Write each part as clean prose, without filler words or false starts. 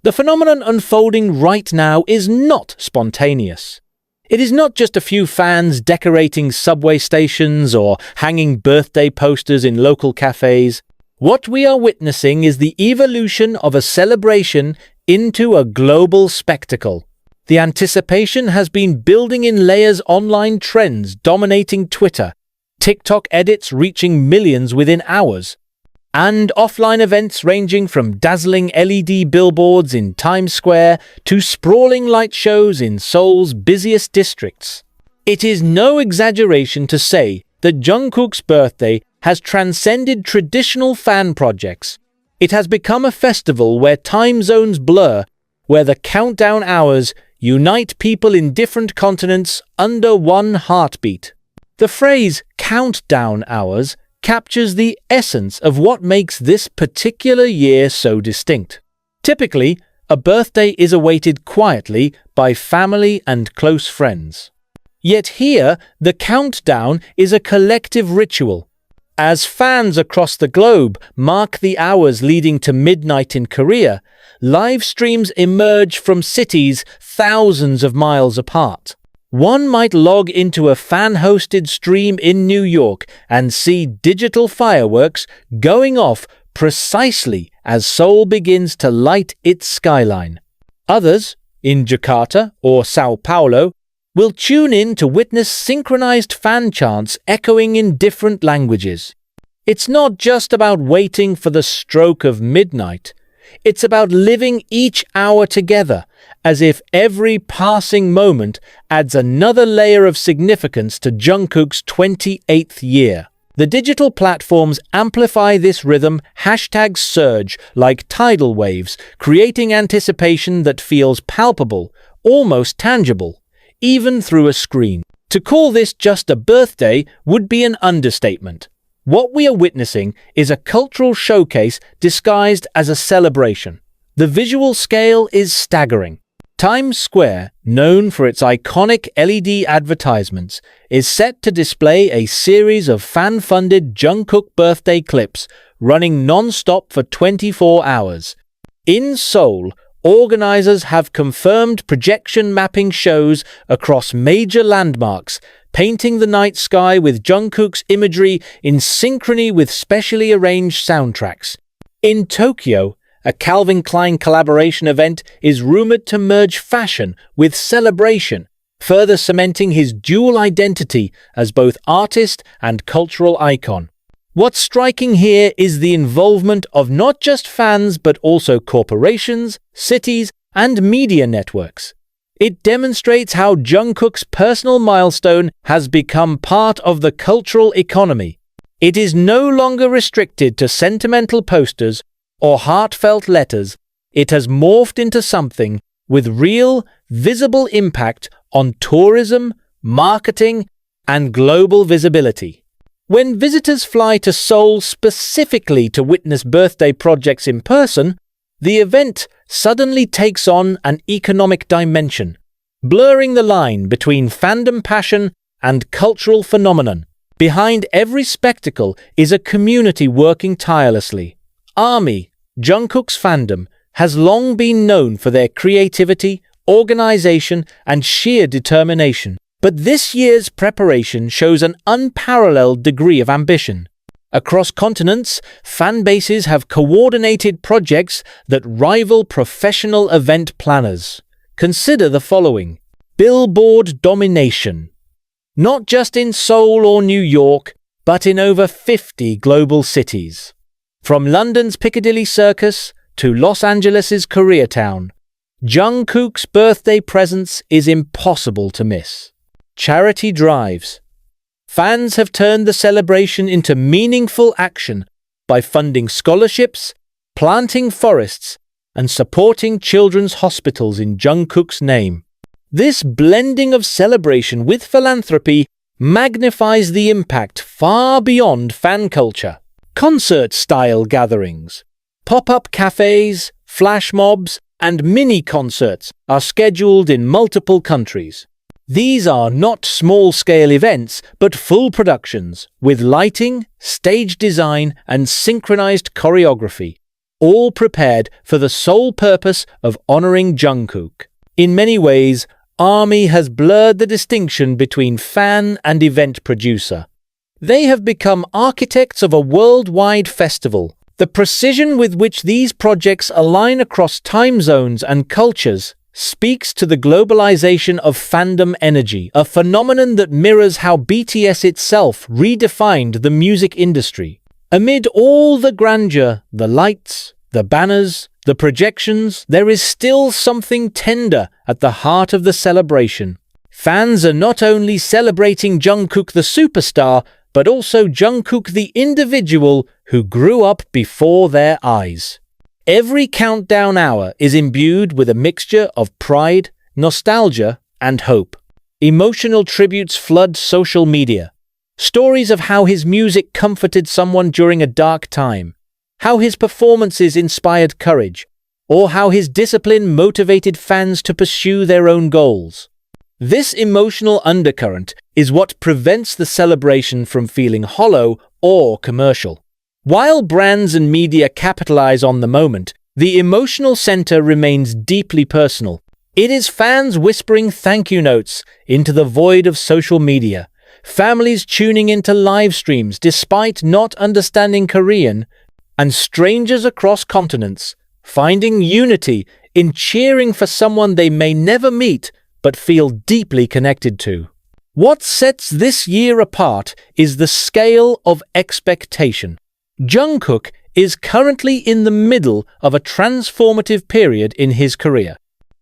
The phenomenon unfolding right now is not spontaneous. It is not just a few fans decorating subway stations or hanging birthday posters in local cafes. What we are witnessing is the evolution of a celebration into a global spectacle. The anticipation has been building in layers, online trends dominating Twitter, TikTok edits reaching millions within hours, and offline events ranging from dazzling LED billboards in Times Square to sprawling light shows in Seoul's busiest districts. It is no exaggeration to say that Jungkook's birthday has transcended traditional fan projects. It has become a festival where time zones blur, where the countdown hours unite people in different continents under one heartbeat. The phrase countdown hours captures the essence of what makes this particular year so distinct. Typically, a birthday is awaited quietly by family and close friends. Yet here, the countdown is a collective ritual. As fans across the globe mark the hours leading to midnight in Korea, live streams emerge from cities thousands of miles apart. One might log into a fan-hosted stream in New York and see digital fireworks going off precisely as Seoul begins to light its skyline. Others, in Jakarta or Sao Paulo, will tune in to witness synchronized fan chants echoing in different languages. It's not just about waiting for the stroke of midnight. It's about living each hour together, as if every passing moment adds another layer of significance to Jungkook's 28th year. The digital platforms amplify this rhythm, hashtags surge like tidal waves, creating anticipation that feels palpable, almost tangible, even through a screen. To call this just a birthday would be an understatement. What we are witnessing is a cultural showcase disguised as a celebration. The visual scale is staggering. Times Square, known for its iconic LED advertisements, is set to display a series of fan-funded Jungkook birthday clips running non-stop for 24 hours. In Seoul, organizers have confirmed projection mapping shows across major landmarks, painting the night sky with Jungkook's imagery in synchrony with specially arranged soundtracks. In Tokyo, a Calvin Klein collaboration event is rumored to merge fashion with celebration, further cementing his dual identity as both artist and cultural icon. What's striking here is the involvement of not just fans but also corporations, cities, and media networks. It demonstrates how Jungkook's personal milestone has become part of the cultural economy. It is no longer restricted to sentimental posters or heartfelt letters. It has morphed into something with real, visible impact on tourism, marketing, and global visibility. When visitors fly to Seoul specifically to witness birthday projects in person, the event suddenly takes on an economic dimension, blurring the line between fandom passion and cultural phenomenon. Behind every spectacle is a community working tirelessly. ARMY, Jungkook's fandom, has long been known for their creativity, organization, and sheer determination. But this year's preparation shows an unparalleled degree of ambition. Across continents, fan bases have coordinated projects that rival professional event planners. Consider the following. Billboard domination. Not just in Seoul or New York, but in over 50 global cities. From London's Piccadilly Circus to Los Angeles' Koreatown, Jungkook's birthday presence is impossible to miss. Charity drives. Fans have turned the celebration into meaningful action by funding scholarships, planting forests, and supporting children's hospitals in Jungkook's name. This blending of celebration with philanthropy magnifies the impact far beyond fan culture. Concert-style gatherings, pop-up cafes, flash mobs, and mini-concerts are scheduled in multiple countries. These are not small-scale events, but full productions, with lighting, stage design, and synchronized choreography. all prepared for the sole purpose of honoring Jungkook. In many ways, ARMY has blurred the distinction between fan and event producer. They have become architects of a worldwide festival. The precision with which these projects align across time zones and cultures speaks to the globalization of fandom energy, a phenomenon that mirrors how BTS itself redefined the music industry. Amid all the grandeur, the lights, the banners, the projections, there is still something tender at the heart of the celebration. Fans are not only celebrating Jungkook the superstar, but also Jungkook the individual who grew up before their eyes. Every countdown hour is imbued with a mixture of pride, nostalgia, and hope. Emotional tributes flood social media. Stories of how his music comforted someone during a dark time, how his performances inspired courage, or how his discipline motivated fans to pursue their own goals. This emotional undercurrent is what prevents the celebration from feeling hollow or commercial. While brands and media capitalize on the moment, the emotional center remains deeply personal. It is fans whispering thank you notes into the void of social media, families tuning into live streams despite not understanding Korean, and strangers across continents finding unity in cheering for someone they may never meet but feel deeply connected to. What sets this year apart is the scale of expectation. Jungkook is currently in the middle of a transformative period in his career.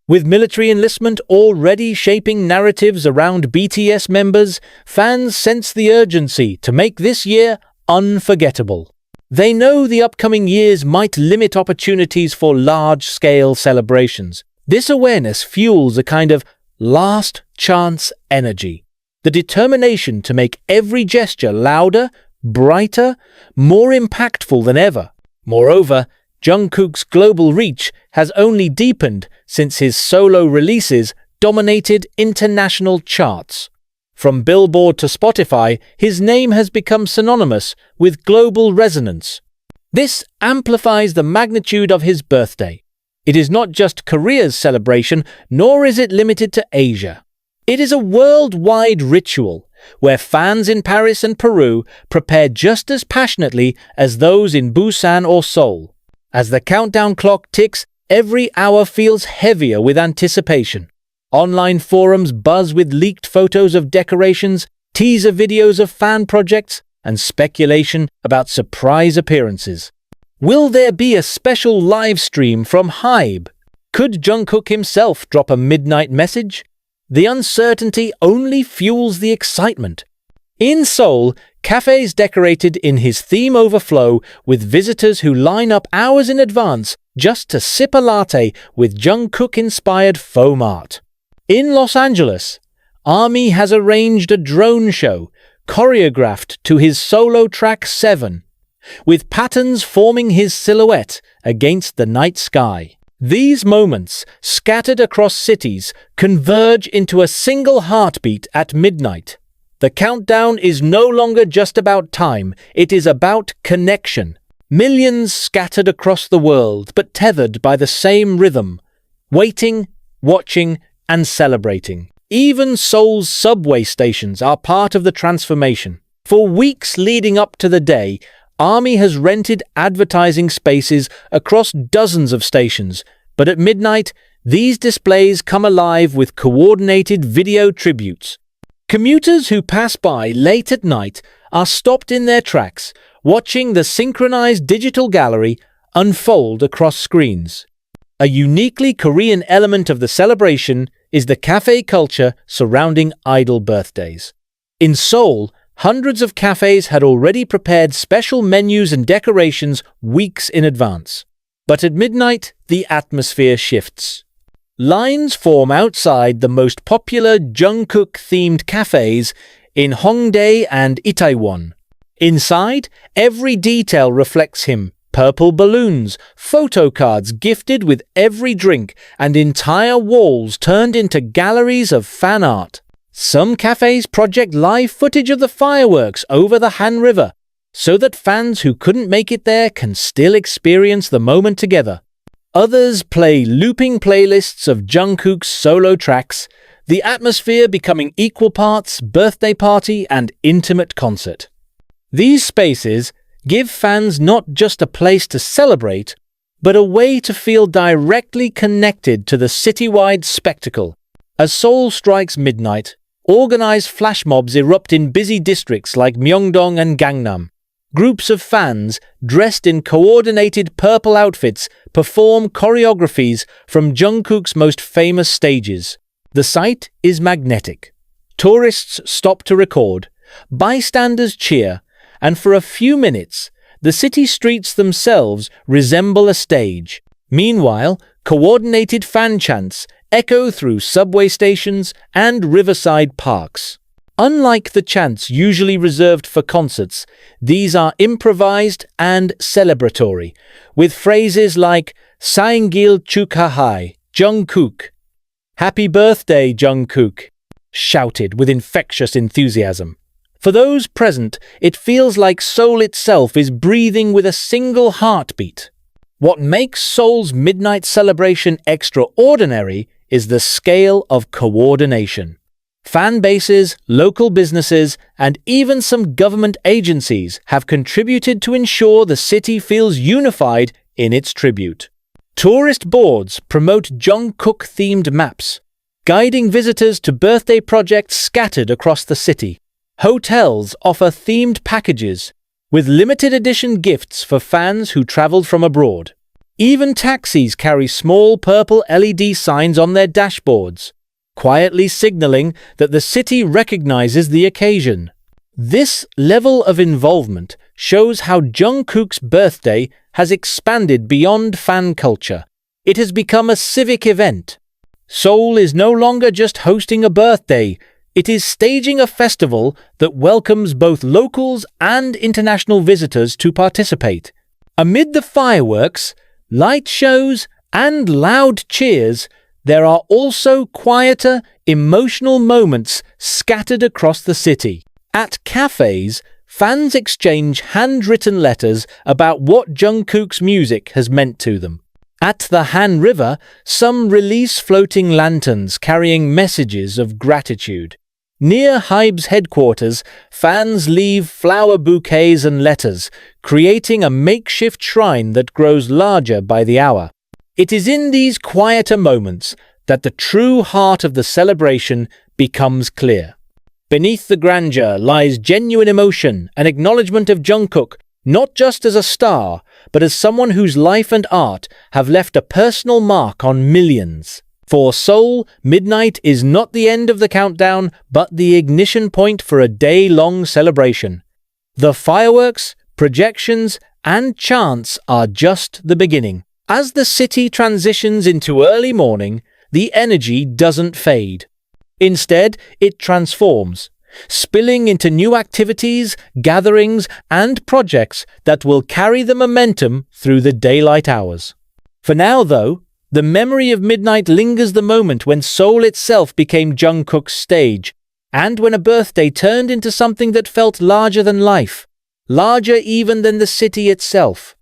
With military enlistment already shaping narratives around BTS members, fans sense the urgency to make this year unforgettable. They know the upcoming years might limit opportunities for large-scale celebrations. This awareness fuels a kind of last chance energy, the determination to make every gesture louder, brighter, more impactful than ever. Moreover, Jungkook's global reach has only deepened since his solo releases dominated international charts. From Billboard to Spotify, his name has become synonymous with global resonance. This amplifies the magnitude of his birthday. It is not just Korea's celebration, nor is it limited to Asia. It is a worldwide ritual where fans in Paris and Peru prepare just as passionately as those in Busan or Seoul. As the countdown clock ticks, every hour feels heavier with anticipation. Online forums buzz with leaked photos of decorations, teaser videos of fan projects, and speculation about surprise appearances. Will there be a special live stream from HYBE? Could Jungkook himself drop a midnight message? The uncertainty only fuels the excitement. In Seoul, cafes decorated in his theme overflow with visitors who line up hours in advance just to sip a latte with Jungkook-inspired foam art. In Los Angeles, ARMY has arranged a drone show choreographed to his solo track 7, with patterns forming his silhouette against the night sky. These moments, scattered across cities, converge into a single heartbeat at midnight. The countdown is no longer just about time, it is about connection. Millions scattered across the world, but tethered by the same rhythm, waiting, watching, and celebrating. Even Seoul's subway stations are part of the transformation. For weeks leading up to the day, ARMY has rented advertising spaces across dozens of stations, but at midnight, these displays come alive with coordinated video tributes. Commuters who pass by late at night are stopped in their tracks, watching the synchronized digital gallery unfold across screens. A uniquely Korean element of the celebration is the cafe culture surrounding idol birthdays. In Seoul, hundreds of cafes had already prepared special menus and decorations weeks in advance. But at midnight, the atmosphere shifts. Lines form outside the most popular Jungkook-themed cafes in Hongdae and Itaewon. Inside, every detail reflects him. Purple balloons, photo cards gifted with every drink, and entire walls turned into galleries of fan art. Some cafes project live footage of the fireworks over the Han River, so that fans who couldn't make it there can still experience the moment together. Others play looping playlists of Jungkook's solo tracks, the atmosphere becoming equal parts birthday party and intimate concert. These spaces give fans not just a place to celebrate, but a way to feel directly connected to the citywide spectacle. As Seoul strikes midnight, organized flash mobs erupt in busy districts like Myeongdong and Gangnam. Groups of fans, dressed in coordinated purple outfits, perform choreographies from Jungkook's most famous stages. The sight is magnetic. Tourists stop to record, bystanders cheer, and for a few minutes, the city streets themselves resemble a stage. Meanwhile, coordinated fan chants echo through subway stations and riverside parks. Unlike the chants usually reserved for concerts, these are improvised and celebratory, with phrases like "Saengil 축하해, Jungkook," "Happy birthday, Jungkook," shouted with infectious enthusiasm. For those present, it feels like Seoul itself is breathing with a single heartbeat. What makes Seoul's midnight celebration extraordinary is the scale of coordination. Fan bases, local businesses, and even some government agencies have contributed to ensure the city feels unified in its tribute. Tourist boards promote Jungkook-themed maps, guiding visitors to birthday projects scattered across the city. Hotels offer themed packages, with limited edition gifts for fans who traveled from abroad. Even taxis carry small purple LED signs on their dashboards, quietly signaling that the city recognizes the occasion. This level of involvement shows how Jungkook's birthday has expanded beyond fan culture. It has become a civic event. Seoul is no longer just hosting a birthday, it is staging a festival that welcomes both locals and international visitors to participate. Amid the fireworks, light shows, and loud cheers, there are also quieter, emotional moments scattered across the city. At cafes, fans exchange handwritten letters about what Jungkook's music has meant to them. At the Han River, some release floating lanterns carrying messages of gratitude. Near HYBE's headquarters, fans leave flower bouquets and letters, creating a makeshift shrine that grows larger by the hour. It is in these quieter moments that the true heart of the celebration becomes clear. Beneath the grandeur lies genuine emotion, an acknowledgement of Jungkook, not just as a star, but as someone whose life and art have left a personal mark on millions. For Seoul, midnight is not the end of the countdown, but the ignition point for a day-long celebration. The fireworks, projections, and chants are just the beginning. As the city transitions into early morning, the energy doesn't fade. Instead, it transforms, spilling into new activities, gatherings, and projects that will carry the momentum through the daylight hours. For now, though, the memory of midnight lingers the moment when Seoul itself became Jungkook's stage, and when a birthday turned into something that felt larger than life, larger even than the city itself.